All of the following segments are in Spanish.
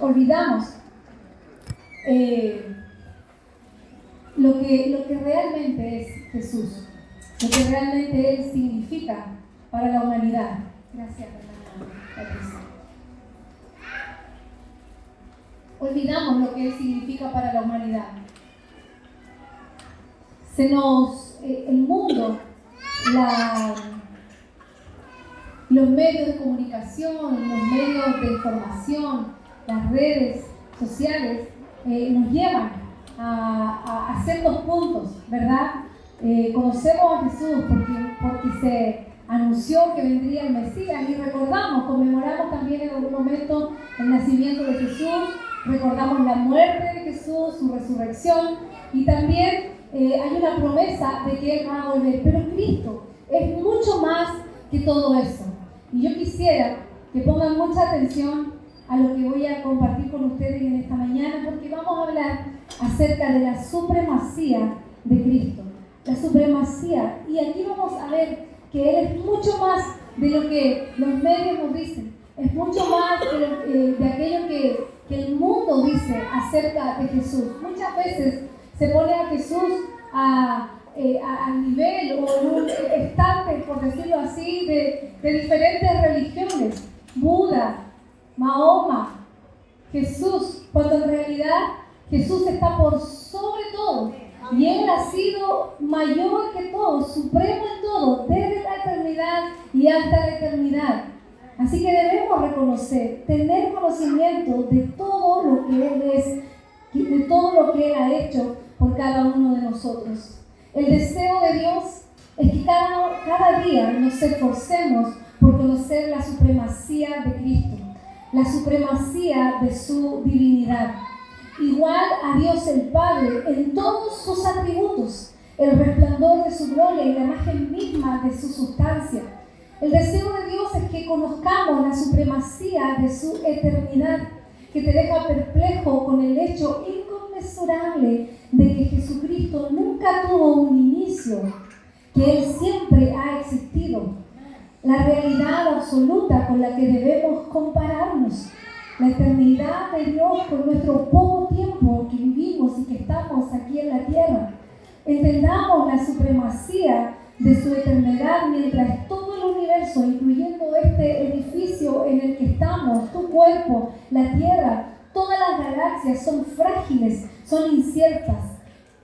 olvidamos lo que realmente es Jesús, lo que realmente Él significa para la humanidad. Gracias, hermana Patricia. Olvidamos lo que Él significa para la humanidad. El mundo, los medios de comunicación, los medios de información, las redes sociales nos llevan a ciertos puntos, ¿verdad? Conocemos a Jesús porque se anunció que vendría el Mesías y conmemoramos también en algún momento el nacimiento de Jesús, recordamos la muerte de Jesús, su resurrección y también hay una promesa de que Él va a volver, pero Cristo es mucho más que todo eso. Y yo quisiera que pongan mucha atención a lo que voy a compartir con ustedes en esta mañana, porque vamos a hablar acerca de la supremacía de Cristo. La supremacía. Y aquí vamos a ver que Él es mucho más de lo que los medios nos dicen. Es mucho más de aquello que el mundo dice acerca de Jesús. Muchas veces se pone a Jesús a nivel o en un estante, por decirlo así, de diferentes religiones. Buda, Mahoma, Jesús, cuando en realidad Jesús está por sobre todo. Y Él ha sido mayor que todo, supremo en todo, desde la eternidad y hasta la eternidad. Así que debemos reconocer, tener conocimiento de todo lo que Él es, de todo lo que Él ha hecho por cada uno de nosotros. El deseo de Dios es que cada día nos esforcemos por conocer la supremacía de Cristo, la supremacía de su divinidad. Igual a Dios el Padre en todos sus atributos, el resplandor de su gloria y la imagen misma de su sustancia. El deseo de Dios es que conozcamos la supremacía de su eternidad, que te deja perplejo con el hecho inconmensurable de que Jesucristo nunca tuvo un inicio, que Él siempre ha existido. La realidad absoluta con la que debemos compararnos, la eternidad de Dios con nuestro poco tiempo que vivimos y que estamos aquí en la tierra. Entendamos la supremacía de su eternidad mientras todo el universo, incluyendo este edificio en el que estamos, tu cuerpo, la tierra, todas las galaxias son frágiles, son inciertas,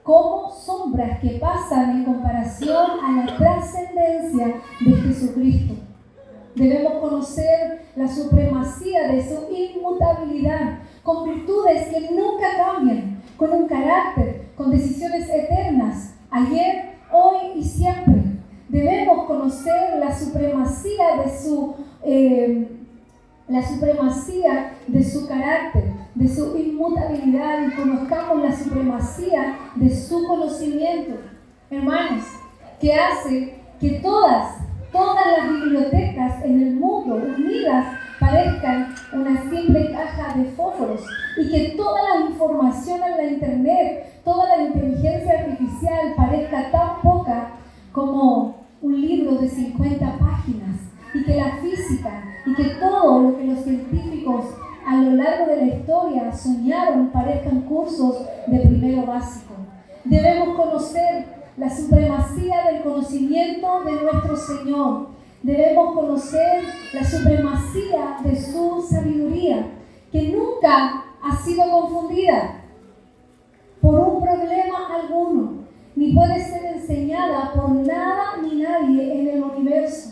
como sombras que pasan en comparación a la trascendencia de Jesucristo. Debemos conocer la supremacía de su inmutabilidad, con virtudes que nunca cambian, con un carácter, con decisiones eternas, ayer, hoy y siempre. Debemos conocer la supremacía de su carácter, de su inmutabilidad, y conozcamos la supremacía de su conocimiento. Hermanos, que hace que todas las bibliotecas en el mundo unidas parezcan una simple caja de fósforos y que toda la información en la internet, toda la inteligencia artificial parezca tan poca como un libro de 50 páginas, y que la física y que todo lo que los científicos a lo largo de la historia soñaron parezcan cursos de primero básico. Debemos conocer la supremacía del conocimiento de nuestro Señor. Debemos conocer la supremacía de su sabiduría, que nunca ha sido confundida por un problema alguno, ni puede ser enseñada por nada ni nadie en el universo.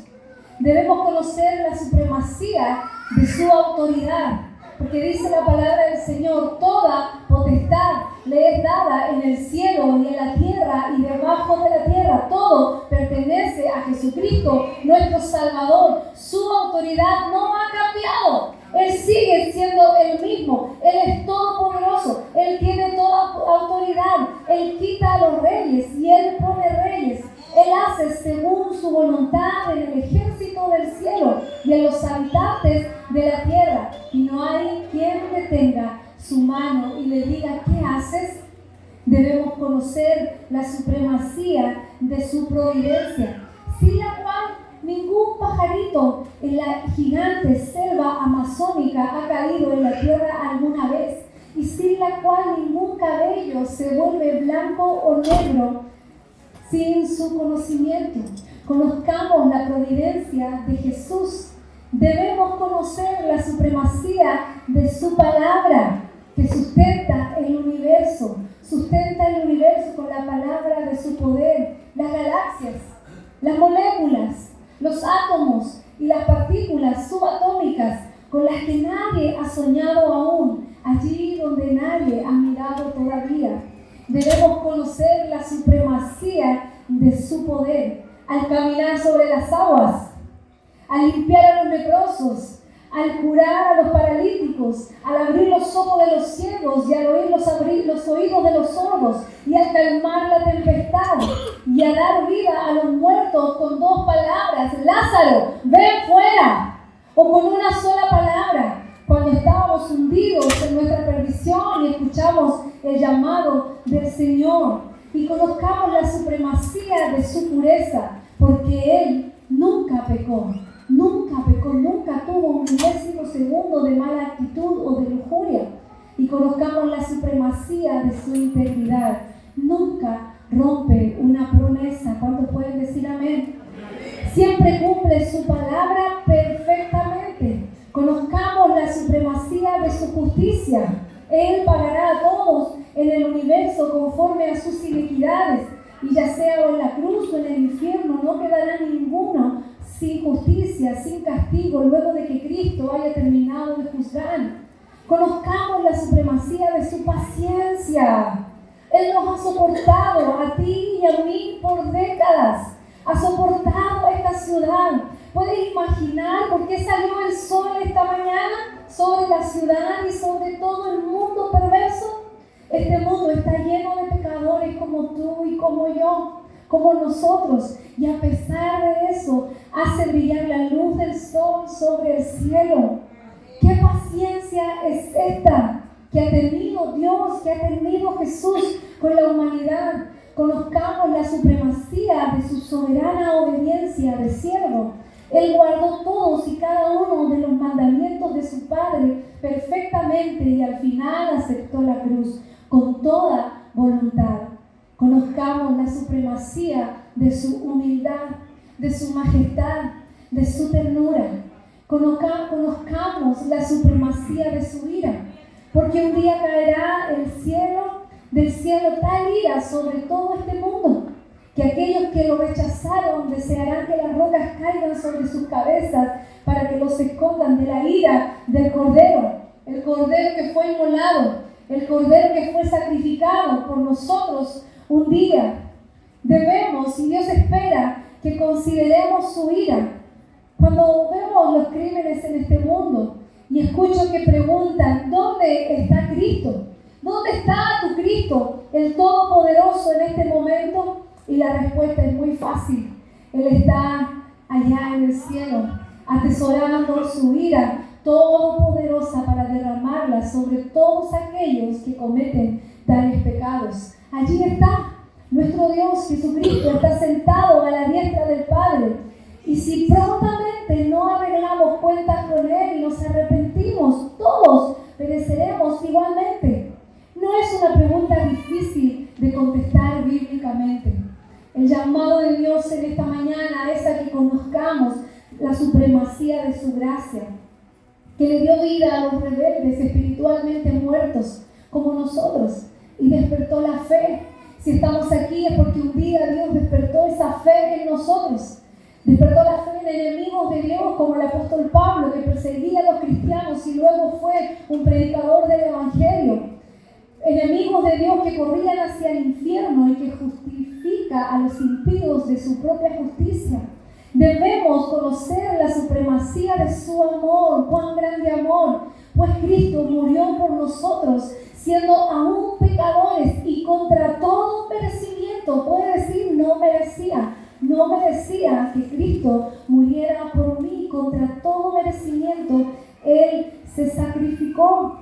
Debemos conocer la supremacía de su autoridad, porque dice la palabra del Señor: toda potestad le es dada en el cielo y en la tierra y debajo de la tierra. Todo pertenece a Jesucristo, nuestro Salvador. Su autoridad no ha cambiado. Él sigue siendo el mismo. Él es todopoderoso. Él tiene toda autoridad. Él quita a los reyes y Él pone reyes. Él hace según su voluntad en el ejército del cielo y en los habitantes de la tierra. Y no hay quien detenga su mano y le diga: ¿qué haces? Debemos conocer la supremacía de su providencia, sin la cual ningún pajarito en la gigante selva amazónica ha caído en la tierra alguna sin la cual ningún cabello se vuelve blanco o negro sin su conocimiento. Conozcamos la providencia de Jesús. Debemos conocer la supremacía de su palabra, que sustenta el universo con la palabra de su poder, las galaxias, las moléculas, los átomos y las partículas subatómicas con las que nadie ha soñado aún, allí donde nadie ha mirado todavía. Debemos conocer la supremacía de su poder al caminar sobre las aguas, al limpiar a los leprosos, al curar a los paralíticos, al abrir los ojos de los ciegos y al oír los oídos de los sordos, y al calmar la tempestad y a dar vida a los muertos con 2 palabras: Lázaro, ven fuera. O con una sola palabra, cuando estábamos hundidos en nuestra perdición y escuchamos el llamado del Señor. Y conozcamos la supremacía de su pureza, porque Él nunca pecó, nunca tuvo un milésimo segundo de mala actitud o de lujuria. Y conozcamos la supremacía de su integridad. Nunca rompe una promesa. ¿Cuántos pueden decir amén? Siempre cumple su palabra perfectamente. Conozcamos la supremacía de su justicia. Él pagará a todos en el universo conforme a sus iniquidades. Y ya sea o en la cruz o en el infierno, no quedará ninguno sin justicia, sin castigo, luego de que Cristo haya terminado de juzgar. Conozcamos la supremacía de su paciencia. Él nos ha soportado a ti y a mí por décadas. Ha soportado esta ciudad. ¿Puedes imaginar por qué salió el sol esta mañana sobre la ciudad y sobre todo el mundo perverso? Este mundo está lleno de pecadores como tú y como yo, como nosotros. Y a pesar de eso, hace brillar la luz del sol sobre el cielo. ¿Qué paciencia es esta que ha tenido Dios, que ha tenido Jesús con la humanidad? Conozcamos la supremacía de su soberana obediencia de siervo. Él guardó todos y cada uno de los mandamientos de su Padre perfectamente y al final aceptó la cruz con toda voluntad. Conozcamos la supremacía de su humildad, de su majestad, de su ternura. Conozcamos la supremacía de su ira, porque un día caerá del cielo tal ira sobre todo este mundo, que aquellos que lo rechazaron desearán que las rocas caigan sobre sus cabezas para que los escondan de la ira del Cordero, el Cordero que fue inmolado, el Cordero que fue sacrificado por nosotros un día. Debemos, y Dios espera, que consideremos su ira. Cuando vemos los crímenes en este mundo y escucho que preguntan, ¿dónde está Cristo? ¿Dónde está tu Cristo, el Todopoderoso, en este momento? Y la respuesta es muy fácil. Él está allá en el cielo, atesorando su ira todopoderosa para derramarla sobre todos aquellos que cometen tales pecados. Allí está nuestro Dios Jesucristo, está sentado a la diestra del Padre. Y si prontamente no arreglamos cuentas con Él y nos arrepentimos, todos pereceremos igualmente. No es una pregunta difícil de contestar bíblicamente. El llamado de Dios en esta mañana es a que conozcamos la supremacía de su gracia, que le dio vida a los rebeldes espiritualmente muertos como nosotros y despertó la fe. Si estamos aquí es porque un día Dios despertó esa fe en nosotros. Despertó la fe en enemigos de Dios como el apóstol Pablo, que perseguía a los cristianos y luego fue un predicador del Evangelio. Enemigos de Dios que corrían hacia el infierno y que justifica a los impíos de su propia justicia. Debemos conocer la supremacía de su amor, cuán grande amor, pues Cristo murió por nosotros, siendo aún pecadores y contra todo merecimiento. Puede decir, no merecía que Cristo muriera por mí, contra todo merecimiento. Él se sacrificó.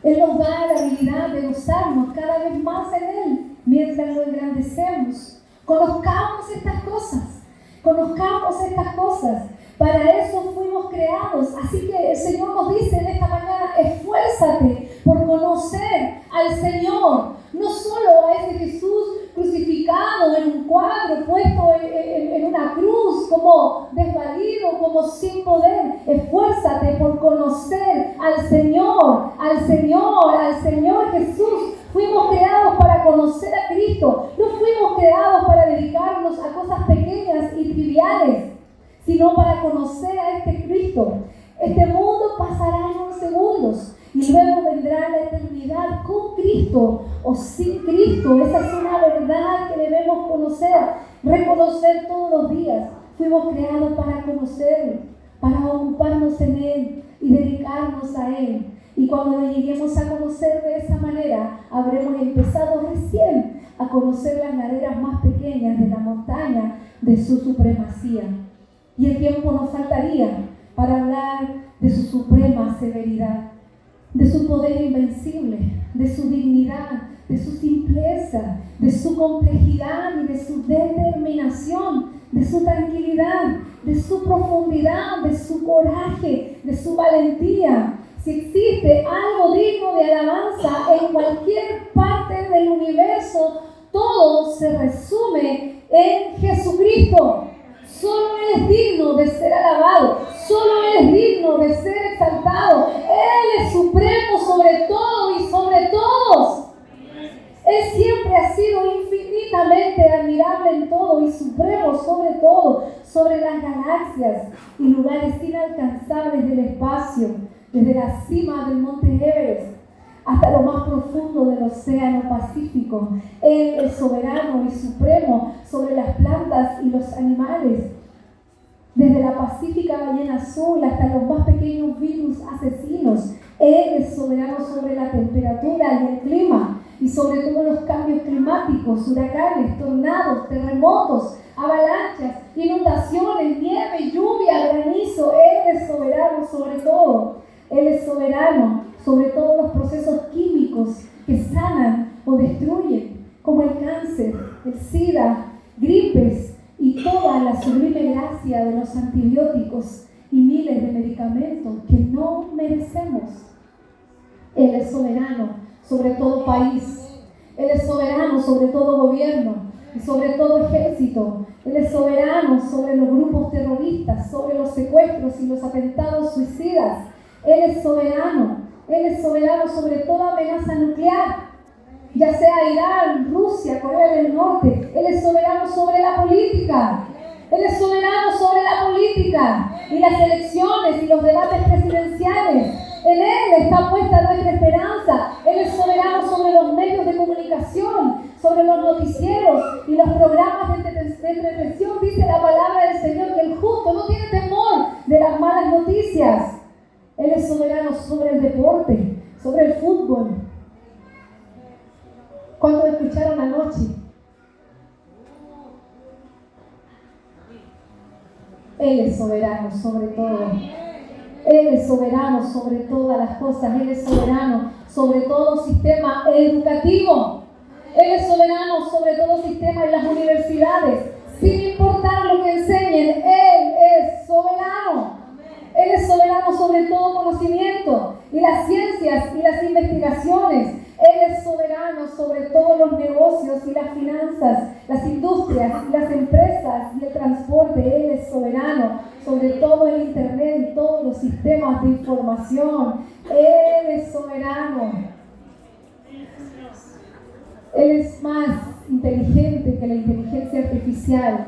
Él nos da la habilidad de gozarnos cada vez más en Él, mientras lo engrandecemos. Conozcamos estas cosas. Para eso fuimos creados. Así que el Señor nos dice en esta mañana, esfuérzate por conocer al Señor. No solo a ese Jesús crucificado en un cuadro, puesto en una cruz, como desvalido, como sin poder. Esfuérzate por conocer al Señor, al Señor, al Señor Jesús. Fuimos creados para conocer a Cristo. No fuimos creados para dedicarnos a cosas pequeñas y triviales, sino para conocer a este Cristo. Este mundo pasará en unos segundos y luego vendrá la eternidad con Cristo o sin Cristo. Esa es una verdad que debemos conocer, reconocer todos los días. Fuimos creados para conocerlo, para ocuparnos en Él y dedicarnos a Él. Y cuando lo lleguemos a conocer de esa manera, habremos empezado recién a conocer las laderas más pequeñas de la montaña de su supremacía. Y el tiempo nos faltaría para hablar de su suprema severidad, de su poder invencible, de su dignidad, de su simpleza, de su complejidad y de su determinación, de su tranquilidad, de su profundidad, de su coraje, de su valentía. Si existe algo digno de alabanza en cualquier parte del universo, todo se resume en Jesucristo. Solo Él es digno de ser alabado, solo Él es digno de ser exaltado. Él es supremo sobre todo y sobre todos. Él siempre ha sido infinitamente admirable en todo y supremo sobre todo, sobre las galaxias y lugares inalcanzables del espacio, desde la cima del monte Everest hasta lo más profundo del océano Pacífico. Él es soberano y supremo sobre las plantas y los animales, desde la pacífica ballena azul hasta los más pequeños virus asesinos. Él es soberano sobre la temperatura y el clima y sobre todos los cambios climáticos, huracanes, tornados, terremotos, avalanchas, inundaciones, nieve, lluvia, granizo. Él es soberano sobre todo. Él es soberano sobre todos los procesos químicos que sanan o destruyen, como el cáncer, el SIDA, gripes y toda la sublime gracia de los antibióticos y miles de medicamentos que no merecemos. Él es soberano sobre todo país. Él es soberano sobre todo gobierno y sobre todo ejército. Él es soberano sobre los grupos terroristas, sobre los secuestros y los atentados suicidas. Él es soberano sobre toda amenaza nuclear, ya sea Irán, Rusia, Corea del Norte. Él es soberano sobre la política. Él es soberano sobre la política y las elecciones y los debates presidenciales. En Él está puesta nuestra esperanza. Él es soberano sobre los medios de comunicación, sobre los noticieros y los programas de entretención. Dice la palabra del Señor que el justo no tiene temor de las malas noticias. Él es soberano sobre el deporte, sobre el fútbol. ¿Cuántos escucharon anoche? Él es soberano sobre todo. Él es soberano sobre todas las cosas. Él es soberano sobre todo sistema educativo. Él es soberano sobre todo sistema en las universidades. Sin importar lo que enseñen, Él es soberano. Él es soberano sobre todo conocimiento y las ciencias y las investigaciones. Él es soberano sobre todos los negocios y las finanzas, las industrias y las empresas y el transporte. Él es soberano sobre todo el internet y todos los sistemas de información. Él es soberano. Él es más inteligente que la inteligencia artificial.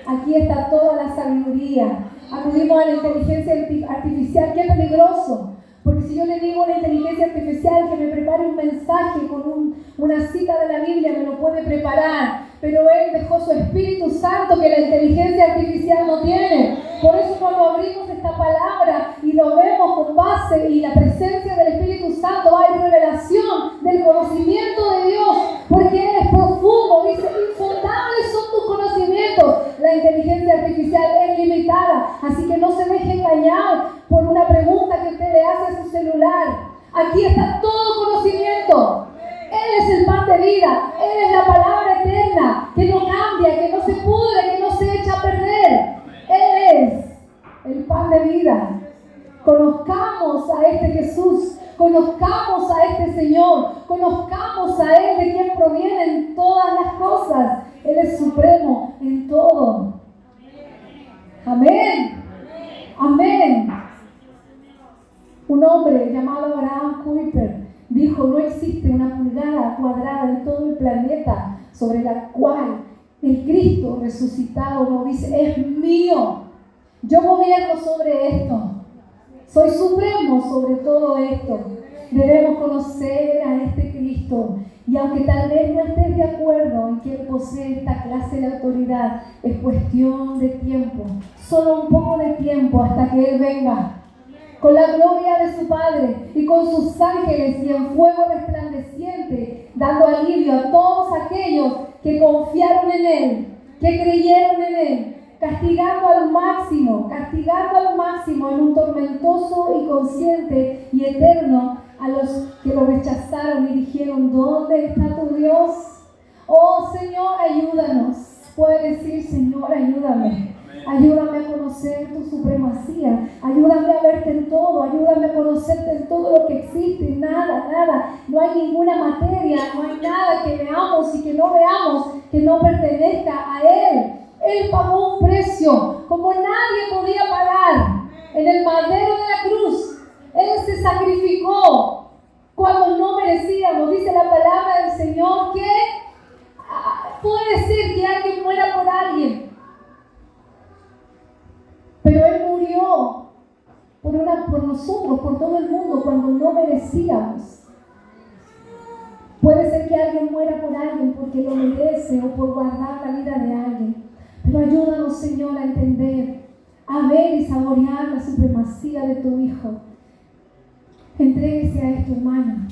Aquí está toda la sabiduría. Acudimos a la inteligencia artificial. ¡Qué peligroso! Porque si yo le digo a la inteligencia artificial que me prepare un mensaje con una cita de la Biblia, me lo puede preparar, pero Él dejó su Espíritu Santo que la inteligencia artificial no tiene. Por eso cuando abrimos esta palabra y lo vemos con base y la presencia del Espíritu Santo, hay revelación del conocimiento de Dios, porque Él es profundo. Dice, insondables son tus conocimientos. La inteligencia artificial es limitada, así que no se deje engañar por una pregunta que usted le hace a su celular. Aquí está todo conocimiento. Él es el pan de vida. Él es la palabra eterna que no cambia, que no se pudre, que no se echa a perder. Él es el pan de vida. Conozcamos a este Jesús, conozcamos a este Señor, conozcamos a Él de quien provienen todas las cosas. Él es supremo en todo. Amén. Amén. Un hombre llamado Abraham Kuyper dijo: no existe una pulgada cuadrada en todo el planeta sobre la cual el Cristo resucitado no dice: es mío, yo gobierno sobre esto, soy supremo sobre todo esto. Debemos conocer a este Cristo, y aunque tal vez no estés de acuerdo en que Él posee esta clase de autoridad, es cuestión de tiempo, solo un poco de tiempo hasta que Él venga con la gloria de su Padre y con sus ángeles y en fuego resplandeciente, dando alivio a todos aquellos que confiaron en Él, que creyeron en Él, castigando al máximo en un tormentoso y consciente y eterno a los que lo rechazaron y dijeron: ¿dónde está tu Dios? Oh Señor, ayúdanos. Puede decir: Señor, ayúdame. Ayúdame a conocer tu supremacía. Ayúdame a verte en todo. Ayúdame a conocerte en todo lo que existe. Nada. No hay ninguna materia, no hay nada que veamos y que no veamos que no pertenezca a Él. Él pagó un precio como nadie podía pagar en el madero de la cruz. Él se sacrificó cuando no merecíamos. Dice la palabra del Señor que puede ser que alguien muera por alguien, pero Él murió por nosotros, por todo el mundo, cuando no merecíamos. Puede ser que alguien muera por alguien porque lo merece o por guardar la vida de alguien. Pero ayúdanos, Señor, a entender, a ver y saborear la supremacía de tu Hijo. Entréguese a esto, hermano.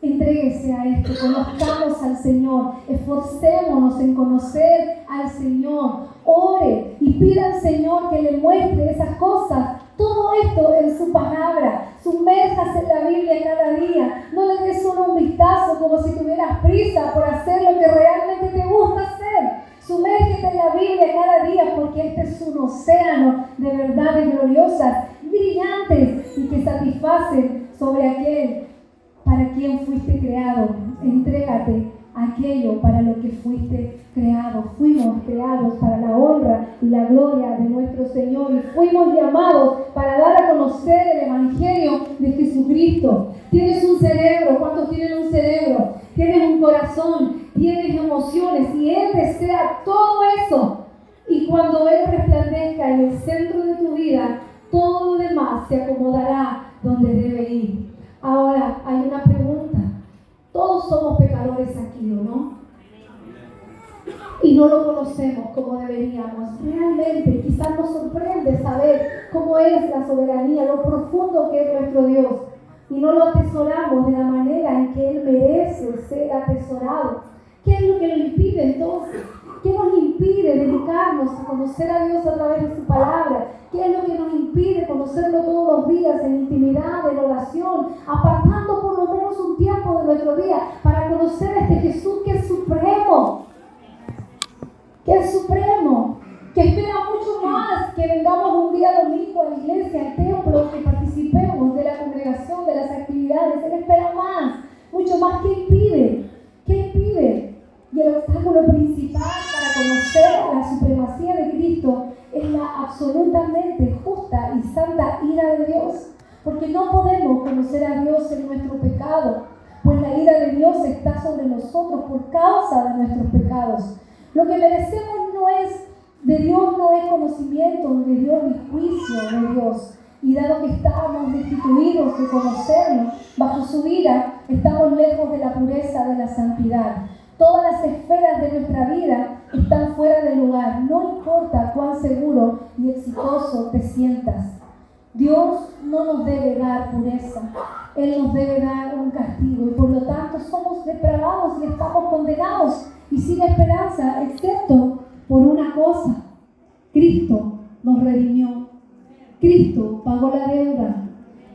Entréguese a esto. Conozcamos al Señor. Esforcémonos en conocer al Señor. Ore y pida al Señor que le muestre esas cosas. Todo esto en su palabra. Sumérjase en la Biblia cada día. No le des solo un vistazo como si tuvieras prisa por hacer lo que realmente te gusta hacer. Sumérgete en la Biblia cada día, porque este es un océano de verdades gloriosas, brillantes y que satisfacen sobre aquel para quien fuiste creado. Entrégate a aquello para lo que fuiste creado. Fuimos creados para la honra y la gloria de nuestro Señor y fuimos llamados para dar a conocer el Evangelio de Jesucristo. Tienes un cerebro. ¿Cuántos tienen un cerebro? Tienes un corazón, tienes emociones y Él desea todo eso. Y cuando Él resplandezca en el centro de tu vida, todo lo demás se acomodará donde debe ir. Ahora, hay una pregunta. Todos somos pecadores aquí, ¿o no? Y no lo conocemos como deberíamos. Realmente, quizás nos sorprende saber cómo es la soberanía, lo profundo que es nuestro Dios. Y no lo atesoramos de la manera en que Él merece ser atesorado. ¿Qué es lo que lo impide entonces? ¿Qué nos impide dedicarnos a conocer a Dios a través de su palabra? ¿Qué es lo que nos impide conocerlo todos los días en intimidad, en oración, apartando por lo menos un tiempo de nuestro día para conocer a este Jesús que es supremo? Que es supremo, que espera mucho más que vengamos un día domingo a la iglesia, al templo, que participemos de la congregación, de las actividades. Él espera más, mucho más. ¿Qué impide? ¿Qué impide? Y el obstáculo principal para conocer la supremacía de Cristo es la absolutamente justa y santa ira de Dios. Porque no podemos conocer a Dios en nuestro pecado, pues la ira de Dios está sobre nosotros por causa de nuestros pecados. Lo que merecemos no es de Dios, no es conocimiento de Dios ni juicio de Dios. Y dado que estamos destituidos de conocerlo, bajo su ira, estamos lejos de la pureza de la santidad. Todas las esferas de nuestra vida están fuera de lugar, no importa cuán seguro y exitoso te sientas. Dios no nos debe dar pureza, Él nos debe dar un castigo y por lo tanto somos depravados y estamos condenados y sin esperanza, excepto por una cosa: Cristo nos redimió. Cristo pagó la deuda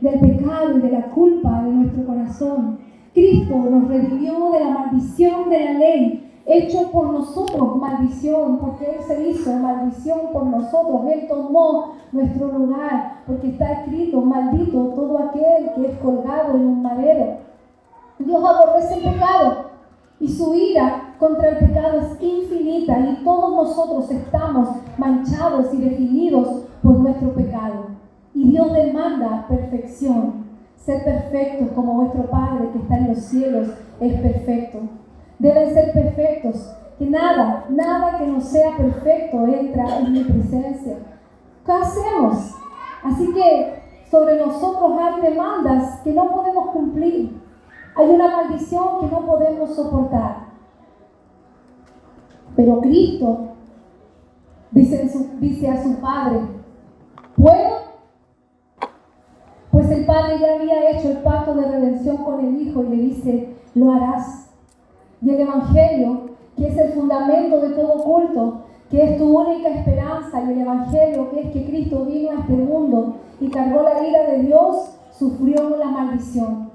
del pecado y de la culpa de nuestro corazón. Cristo nos redimió de la maldición de la ley. hecho por nosotros maldición, porque Él se hizo maldición por nosotros. Él tomó nuestro lugar, porque está escrito: maldito todo aquel que es colgado en un madero. Dios aborrece el pecado y su ira contra el pecado es infinita, y todos nosotros estamos manchados y definidos por nuestro pecado. Y Dios demanda perfección, ser perfectos como vuestro Padre que está en los cielos es perfecto. Deben ser perfectos, que nada que no sea perfecto entra en mi presencia. ¿Qué hacemos? Así que sobre nosotros hay demandas que no podemos cumplir. Hay una maldición que no podemos soportar. Pero Cristo dice a su Padre: ¿puedo? Pues el Padre ya había hecho el pacto de redención con el Hijo y le dice: lo harás. Y el Evangelio, que es el fundamento de todo culto, que es tu única esperanza, y el Evangelio, que es que Cristo vino a este mundo y cargó la ira de Dios, sufrió la maldición.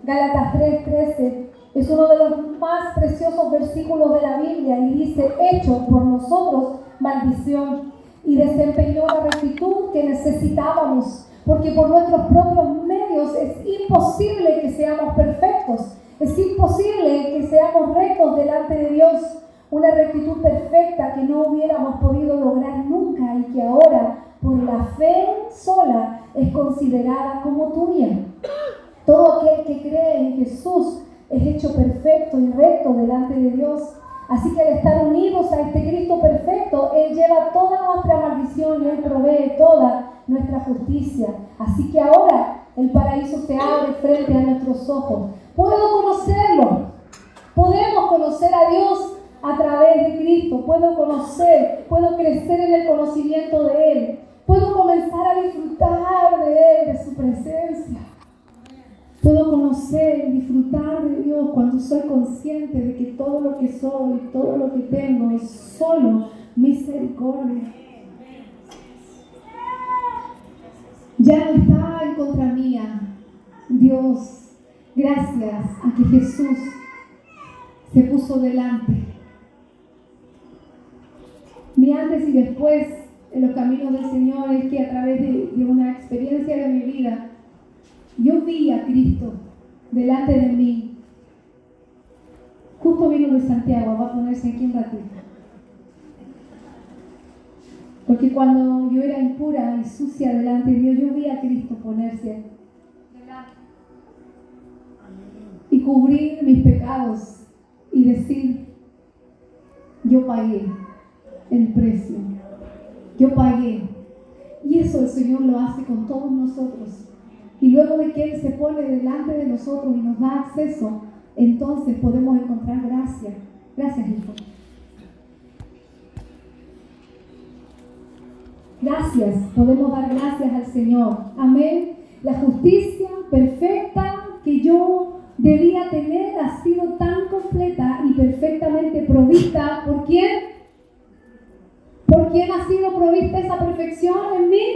Gálatas 3:13 es uno de los más preciosos versículos de la Biblia y dice: hecho por nosotros maldición, y desempeñó la rectitud que necesitábamos, porque por nuestros propios medios es imposible que seamos perfectos. Es imposible que seamos rectos delante de Dios, una rectitud perfecta que no hubiéramos podido lograr nunca y que ahora, por la fe sola, es considerada como tuya. Todo aquel que cree en Jesús es hecho perfecto y recto delante de Dios. Así que al estar unidos a este Cristo perfecto, Él lleva toda nuestra maldición y Él provee toda nuestra justicia. Así que ahora el paraíso se abre frente a nuestros ojos. Puedo conocerlo. Podemos conocer a Dios a través de Cristo. Puedo crecer en el conocimiento de Él. Puedo comenzar a disfrutar de Él, de su presencia. Puedo conocer y disfrutar de Dios cuando soy consciente de que todo lo que soy, todo lo que tengo es solo misericordia. Ya no está en contra mía. Dios, gracias a que Jesús se puso delante. Mi antes y después en los caminos del Señor es que a través de una experiencia de mi vida, yo vi a Cristo delante de mí. Justo vino de Santiago, va a ponerse aquí un ratito. Porque cuando yo era impura y sucia delante de Dios, yo vi a Cristo ponerse delante y cubrir mis pecados y decir: yo pagué el precio, yo pagué. Y eso el Señor lo hace con todos nosotros. Y luego de que Él se pone delante de nosotros y nos da acceso, entonces podemos encontrar gracia. Gracias, hijo. Gracias, podemos dar gracias al Señor. Amén. La justicia perfecta que yo debía tener ha sido tan completa y perfectamente provista. ¿Por quién? ¿Por quién ha sido provista esa perfección en mí?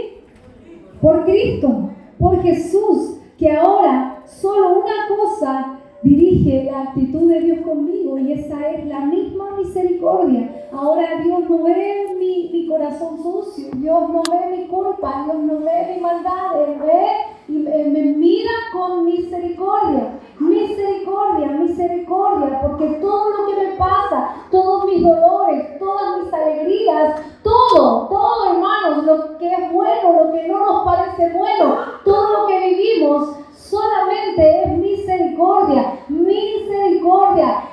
Por Cristo. Por Jesús, que ahora solo una cosa dirige la actitud de Dios conmigo, y esa es la misma misericordia. Ahora Dios no ve mi corazón sucio, Dios no ve mi culpa, Dios no ve mi maldad, Él ve y me mira con misericordia. Misericordia, porque todo lo que me pasa, todos mis dolores, todas mis alegrías, todo hermanos, lo que es bueno, lo que no nos parece bueno, todo lo que vivimos, solamente es misericordia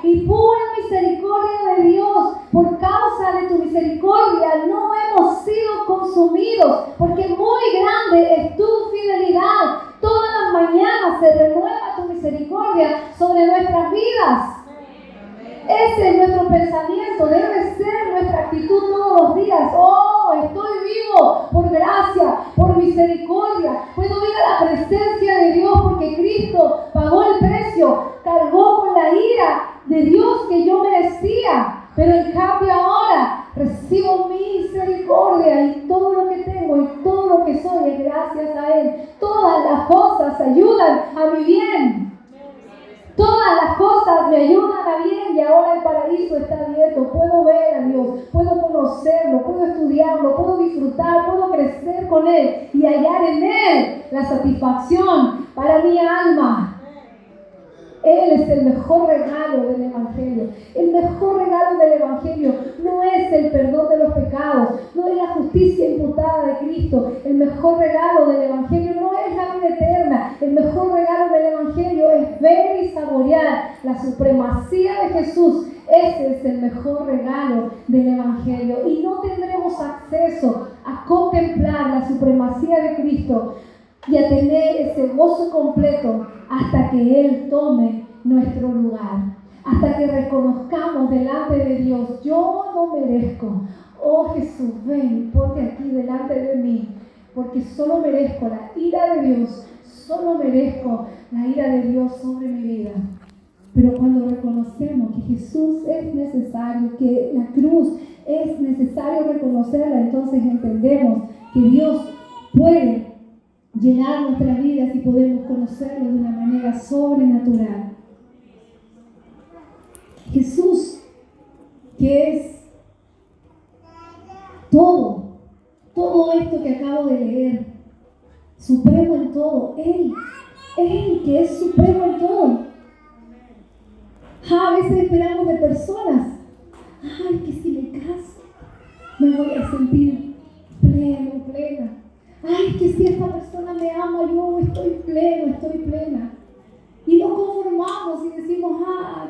y pura misericordia de Dios. Por causa de tu misericordia no hemos sido consumidos, porque muy grande es tu fidelidad. Todas las mañanas se renueva tu misericordia sobre nuestras vidas. Ese es nuestro pensamiento, debe ser nuestra actitud todos los días. Oh, estoy vivo por gracia, por misericordia. Puedo ir a la presencia de Dios porque Cristo pagó el precio, cargó con la ira de Dios que yo merecía. Pero en cambio ahora recibo misericordia y todo lo que tengo y todo lo que soy es gracias a Él. Todas las cosas ayudan a mi bien. Todas las cosas me ayudan a bien y ahora el paraíso está abierto. Puedo ver a Dios, puedo conocerlo, puedo estudiarlo, puedo disfrutar, puedo crecer con Él y hallar en Él la satisfacción para mi alma. Él es el mejor regalo del Evangelio. El mejor regalo del Evangelio no es el perdón de los pecados, no es la justicia imputada de Cristo. El mejor regalo del Evangelio no es la vida eterna. El mejor regalo del Evangelio es ver y saborear la supremacía de Jesús. Ese es el mejor regalo del Evangelio. Y no tendremos acceso a contemplar la supremacía de Cristo y a tener ese gozo completo hasta que Él tome nuestro lugar, hasta que reconozcamos delante de Dios: yo no merezco, oh Jesús, ven, ponte aquí delante de mí, porque solo merezco la ira de Dios, solo merezco la ira de Dios sobre mi vida. Pero cuando reconocemos que Jesús es necesario, que la cruz es necesario reconocerla, entonces entendemos que Dios puede llenar nuestras vidas y podemos conocerlo de una manera sobrenatural. Jesús, que es todo esto que acabo de leer, supremo en todo, Él que es supremo en todo. A veces esperamos de personas: ay, que si me caso me voy a sentir plena. Ay, que si esta persona me ama, yo estoy plena. Y nos conformamos y decimos: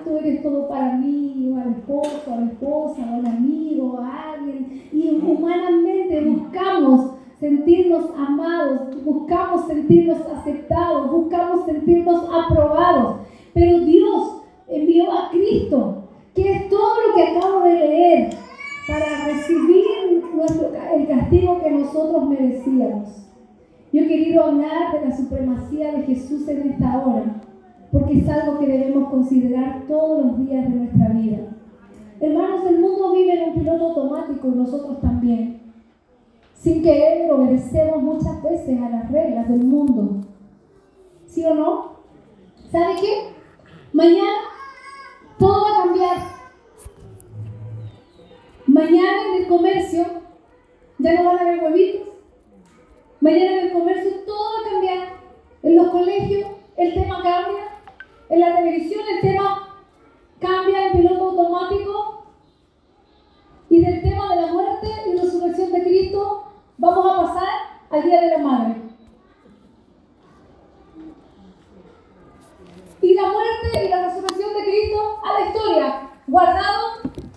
tú eres todo para mí, o al esposo, a la esposa, o al amigo, a alguien. Y humanamente buscamos sentirnos amados, buscamos sentirnos aceptados, buscamos sentirnos aprobados. Pero Dios envió a Cristo, que es todo lo que acabo de leer, para recibir el castigo que nosotros merecíamos. Yo he querido hablar de la supremacía de Jesús en esta hora, porque es algo que debemos considerar todos los días de nuestra vida. Hermanos, el mundo vive en un piloto automático y nosotros también. Sin querer obedecemos muchas veces a las reglas del mundo. ¿Sí o no? ¿Sabe qué? Mañana todo va a cambiar. Mañana en el comercio ya no van a haber huevitos. Mañana en el comercio todo va a cambiar. En los colegios el tema cambia. En la televisión el tema cambia en piloto automático. Y del tema de la muerte y resurrección de Cristo vamos a pasar al Día de la Madre. Y la muerte y la resurrección de Cristo a la historia, guardado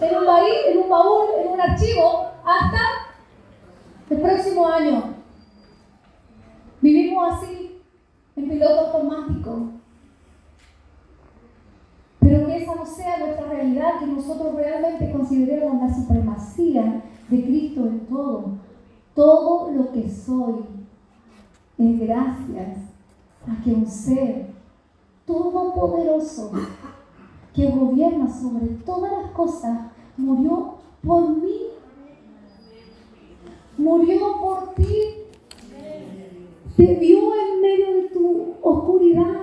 en un baúl, en un archivo, hasta el próximo año. Vivimos así, en piloto automático. Pero que esa no sea nuestra realidad, que nosotros realmente consideremos la supremacía de Cristo en todo. Todo lo que soy es gracias a que un ser todopoderoso que gobierna sobre todas las cosas murió por mí, murió por ti, te vio en medio de tu oscuridad,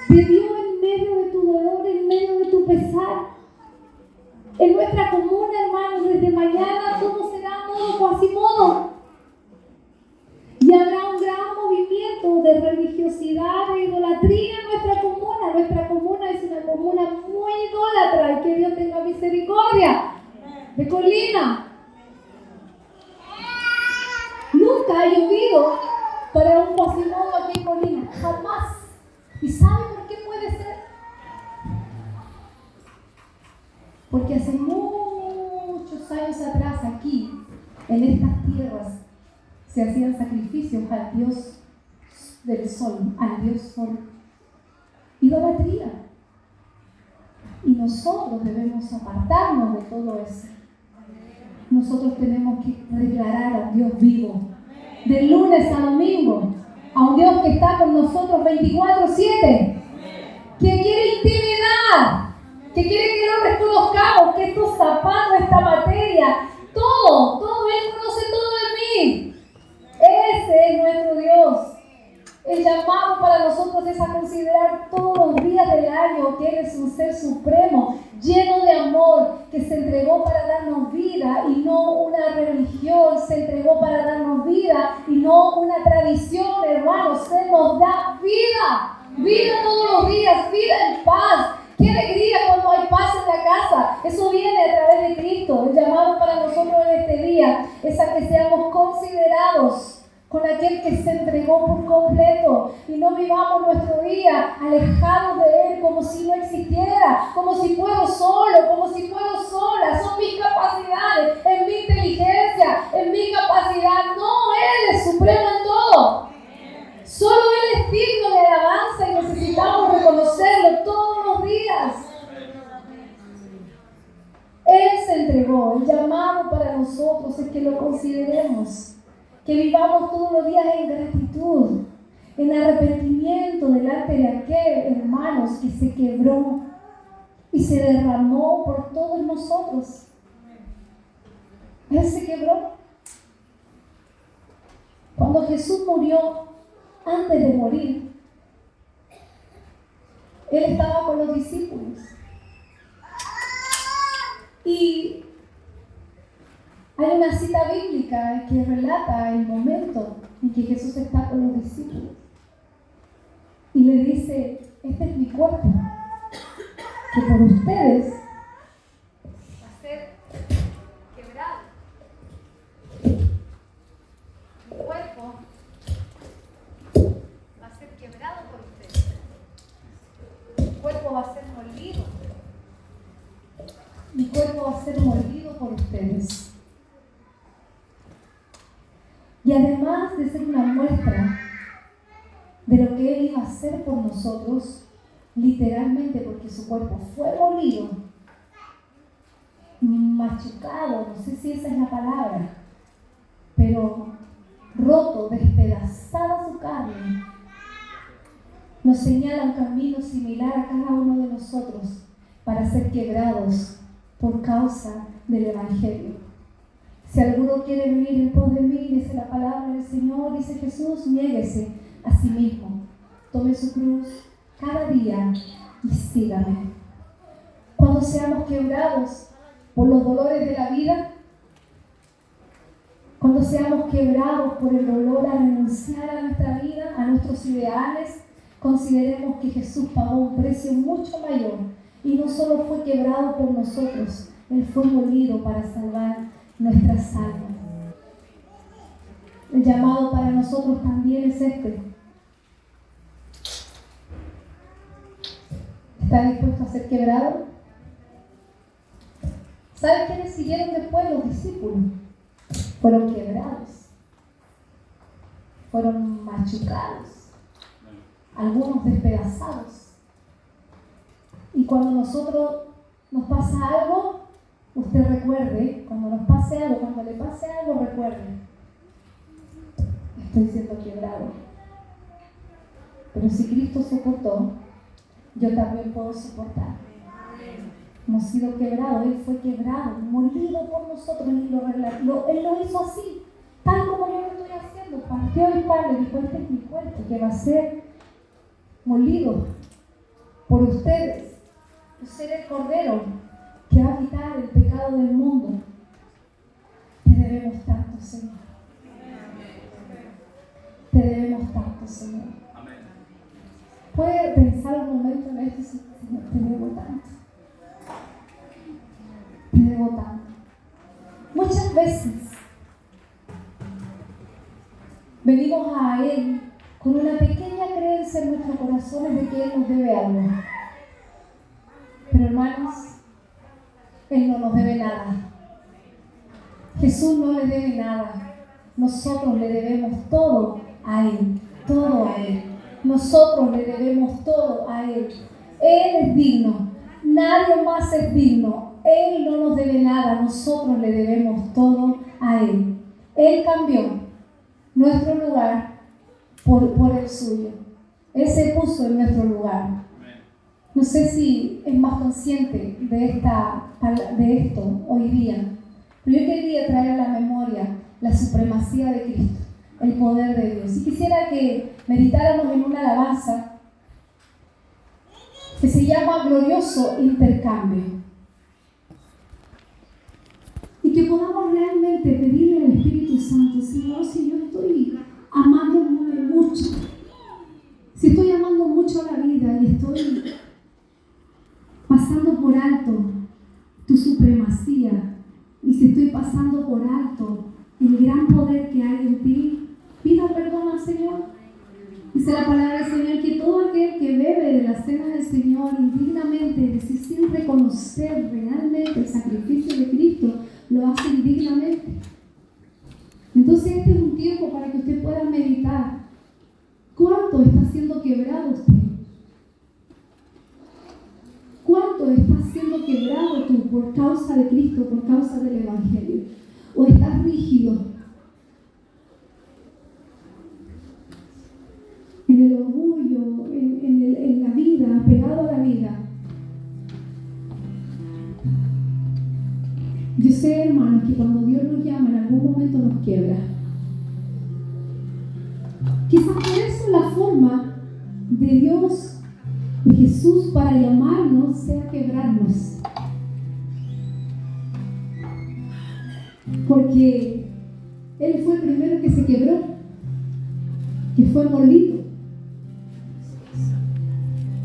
te vio en medio de tu dolor, en medio de tu pesar. En nuestra comuna, hermanos, desde mañana todo será modo Quasimodo. Y habrá un gran movimiento de religiosidad e idolatría en nuestra comuna. Nuestra comuna es una comuna muy idólatra, y que Dios tenga misericordia de Colina. Nunca ha llovido para un Quasimodo aquí en Colina, jamás. ¿Y sabe por qué puede ser? Porque hace muchos años atrás aquí, en estas tierras, se hacían sacrificios al Dios del sol, al Dios sol. Idolatría. Y nosotros debemos apartarnos de todo eso. Nosotros tenemos que declarar a un Dios vivo, de lunes a domingo, a un Dios que está con nosotros 24/7, que quiere intimidad, que quiere que lo reconozcamos, que estos zapatos, esta materia, todo Él conoce todo de mí. Ese es nuestro Dios. El llamado para nosotros es a considerar todos los días del año que Él es un ser supremo, lleno de amor, que se entregó para darnos vida y no una religión, se entregó para darnos vida y no una tradición, hermanos. Él nos da vida, vida todos los días, vida en paz. ¡Qué alegría cuando hay paz en la casa! Eso viene a través de Cristo. El llamado para nosotros en este día es a que seamos considerados con aquel que se entregó por completo y no vivamos nuestro día alejados de Él como si no existiera, como si puedo solo, como si puedo sola. Son mis capacidades, es mi inteligencia, es mi capacidad. No, Él es supremo en todo. Solo Él es digno de alabanza y necesitamos reconocerlo todos los días. Él se entregó. El llamado para nosotros es que lo consideremos, que vivamos todos los días en gratitud, en arrepentimiento delante de aquel, hermanos, que se quebró y se derramó por todos nosotros. Él se quebró. Cuando Jesús murió, antes de morir, Él estaba con los discípulos. Y hay una cita bíblica que relata el momento en que Jesús está con los discípulos. Y le dice, este es mi cuerpo, que por ustedes va a ser quebrado. Mi cuerpo va a ser quebrado por ustedes. Mi cuerpo va a ser molido. Mi cuerpo va a ser molido por ustedes. Y además de ser una muestra de lo que Él iba a hacer por nosotros, literalmente, porque su cuerpo fue molido, machucado, no sé si esa es la palabra, pero roto, despedazada su carne, nos señala un camino similar a cada uno de nosotros para ser quebrados por causa del Evangelio. Si alguno quiere venir en pos de mí, dice la palabra del Señor, dice Jesús, niéguese a sí mismo, tome su cruz cada día y sígame. Cuando seamos quebrados por los dolores de la vida, cuando seamos quebrados por el dolor a renunciar a nuestra vida, a nuestros ideales, consideremos que Jesús pagó un precio mucho mayor y no solo fue quebrado por nosotros, Él fue molido para salvar nuestras almas. El llamado para nosotros también es este. ¿Está dispuesto a ser quebrado? ¿Saben quiénes siguieron después? Los discípulos. Fueron quebrados. Fueron machucados. Algunos despedazados. Y cuando nosotros nos pasa algo, usted recuerde, cuando nos pase algo, cuando le pase algo, recuerde, estoy siendo quebrado. Pero si Cristo soportó, yo también puedo soportar. Hemos sido quebrados, Él fue quebrado, molido por nosotros, Él lo hizo así, tal como yo lo estoy haciendo. Partió el pan y dijo, este es mi cuerpo, que va a ser molido por ustedes. Yo seré el Cordero que va a quitar el pecado del mundo. Te debemos tanto, Señor. Te debemos tanto, Señor. Puede pensar un momento en esto, Señor, te debo tanto. Te debo tanto. Muchas veces venimos a Él con una pequeña creencia en nuestros corazones de que Él nos debe algo. Pero hermanos, Él no nos debe nada. Jesús no le debe nada. Nosotros le debemos todo a Él. Todo a Él. Nosotros le debemos todo a Él. Él es digno. Nadie más es digno. Él no nos debe nada. Nosotros le debemos todo a Él. Él cambió nuestro lugar por el suyo. Él se puso en nuestro lugar. No sé si es más consciente de esto hoy día, pero yo quería traer a la memoria la supremacía de Cristo. el poder de Dios. Y quisiera que meditáramos en una alabanza que se llama Glorioso Intercambio. Y que podamos realmente pedirle al Espíritu Santo, Señor, si yo estoy amándome mucho, si estoy amando mucho la vida y estoy pasando por alto tu supremacía, y si estoy pasando por alto el gran poder que hay en ti, pida perdón al Señor. Dice la palabra del Señor que todo aquel que bebe de la cena del Señor indignamente, es decir, sin reconocer realmente el sacrificio de Cristo, lo hace indignamente. Entonces este es un tiempo para que usted pueda meditar cuánto está siendo quebrado usted. ¿Cuánto estás siendo quebrado tú por causa de Cristo, por causa del Evangelio? ¿O estás rígido en el orgullo, en la vida, pegado a la vida? Yo sé, hermanos, que cuando Dios nos llama, en algún momento nos quiebra. Quizás por eso la forma de Dios, de Jesús, para llamarnos sea quebrarnos. Porque Él fue el primero que se quebró, que fue molido.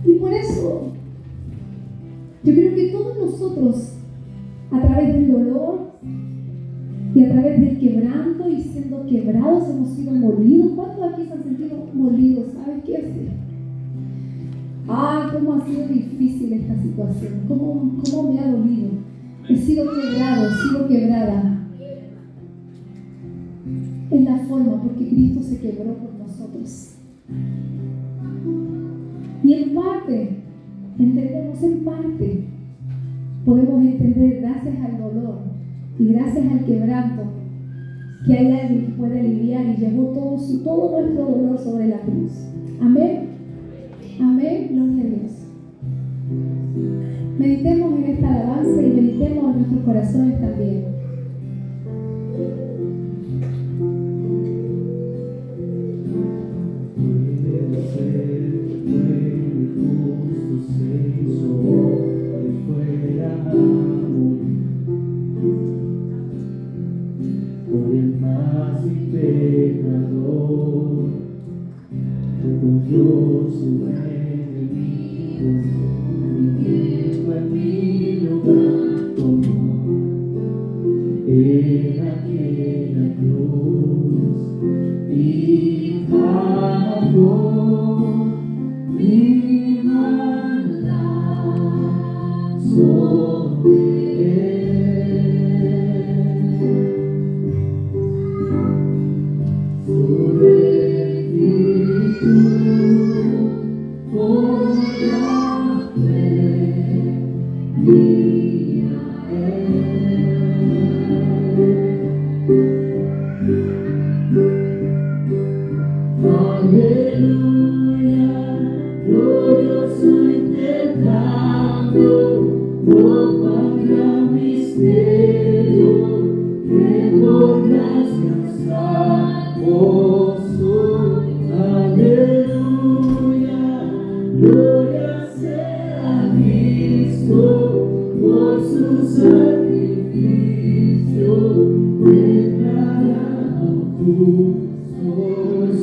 Y por eso yo creo que todos nosotros, a través del dolor y a través del quebranto y siendo quebrados, hemos sido molidos. ¿Cuántos aquí se han sentido molidos? ¿Sabes qué hacer? Cómo ha sido difícil esta situación, cómo me ha dolido. He sido quebrado, he sido quebrada. Es la forma porque Cristo se quebró por nosotros. Y en parte, entendemos en parte, podemos entender gracias al dolor y gracias al quebranto que hay alguien que puede aliviar y llevó todo nuestro dolor sobre la cruz. Amén. Amén. Gloria a Dios. Meditemos en esta alabanza y meditemos en nuestros corazones también.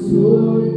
Soy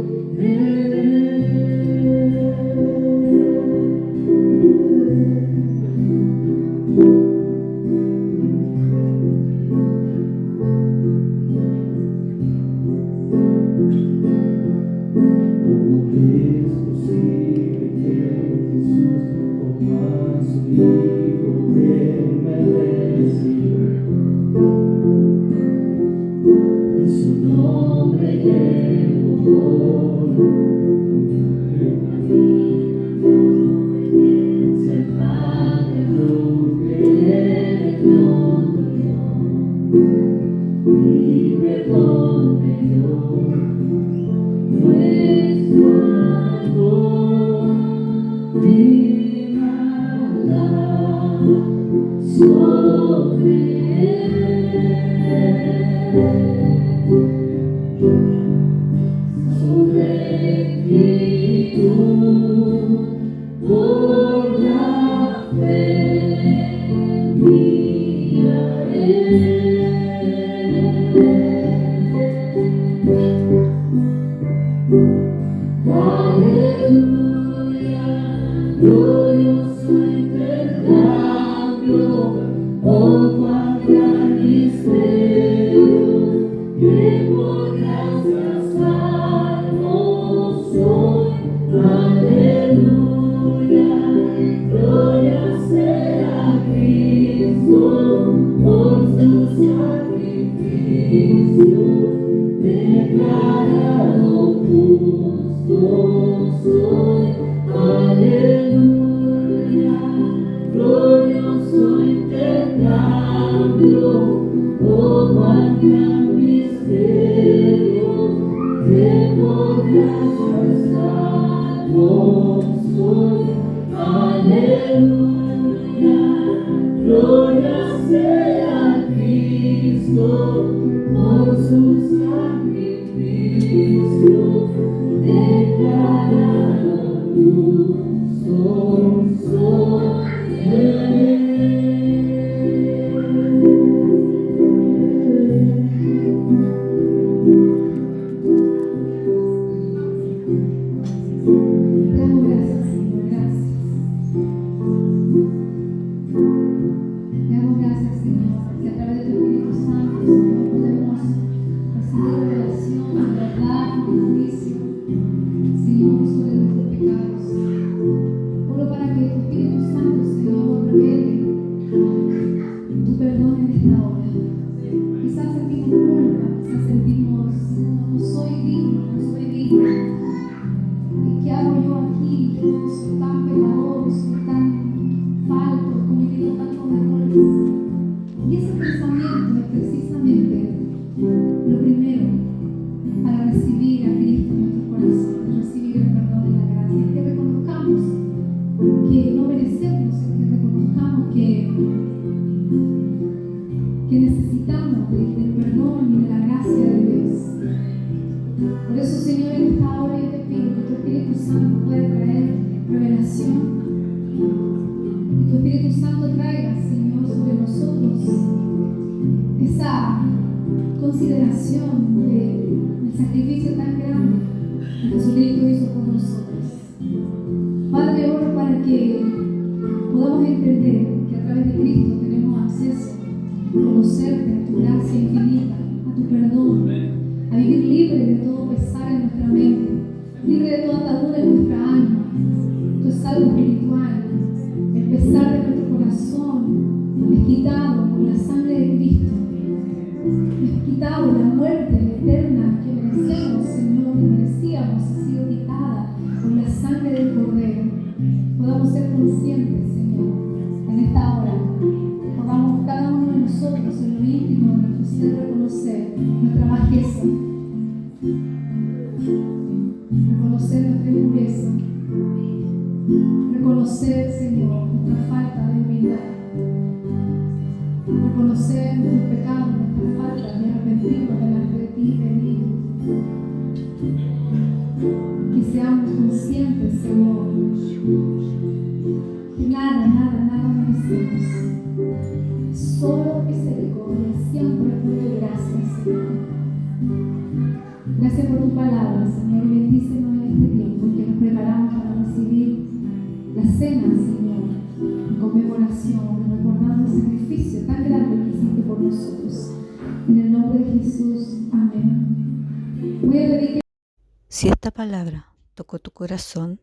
Si esta palabra tocó tu corazón,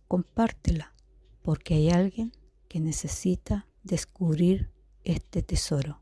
compártela, porque hay alguien que necesita descubrir este tesoro.